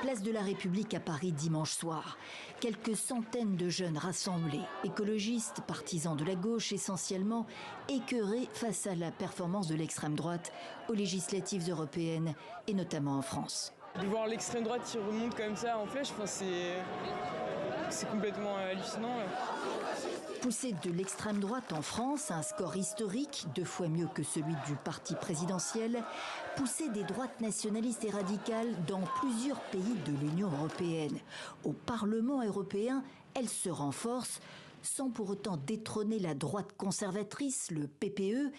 Place de la République à Paris dimanche soir. Quelques centaines de jeunes rassemblés, écologistes, partisans de la gauche essentiellement, écœurés face à la performance de l'extrême droite aux législatives européennes et notamment en France. De voir l'extrême droite qui remonte comme ça en flèche, c'est complètement hallucinant. Poussée de l'extrême droite en France, un score historique, 2 fois mieux que celui du parti présidentiel, poussée des droites nationalistes et radicales dans plusieurs pays de l'Union européenne. Au Parlement européen, elle se renforce, sans pour autant détrôner la droite conservatrice, le PPE,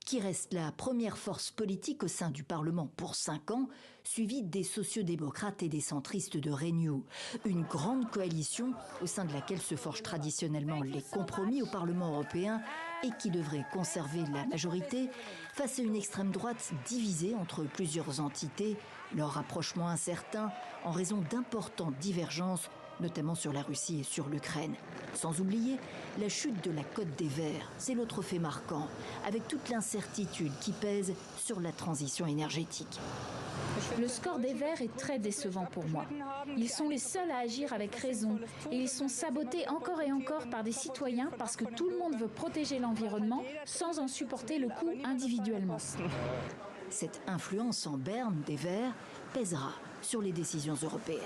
qui reste la première force politique au sein du Parlement pour 5 ans, suivie des sociodémocrates et des centristes de Renew. Une grande coalition au sein de laquelle se forgent traditionnellement les compromis au Parlement européen et qui devrait conserver la majorité face à une extrême droite divisée entre plusieurs entités, leur rapprochement incertain en raison d'importantes divergences notamment sur la Russie et sur l'Ukraine. Sans oublier la chute de la cote des Verts, c'est l'autre fait marquant, avec toute l'incertitude qui pèse sur la transition énergétique. Le score des Verts est très décevant pour moi. Ils sont les seuls à agir avec raison et ils sont sabotés encore et encore par des citoyens parce que tout le monde veut protéger l'environnement sans en supporter le coût individuellement. Cette influence en berne des Verts pèsera sur les décisions européennes.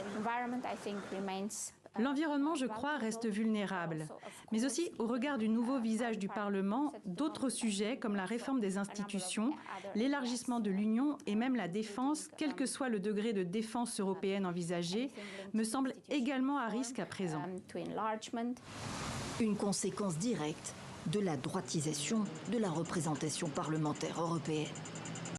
L'environnement, je crois, reste vulnérable. Mais aussi, au regard du nouveau visage du Parlement, d'autres sujets comme la réforme des institutions, l'élargissement de l'Union et même la défense, quel que soit le degré de défense européenne envisagé, me semblent également à risque à présent. Une conséquence directe de la droitisation de la représentation parlementaire européenne.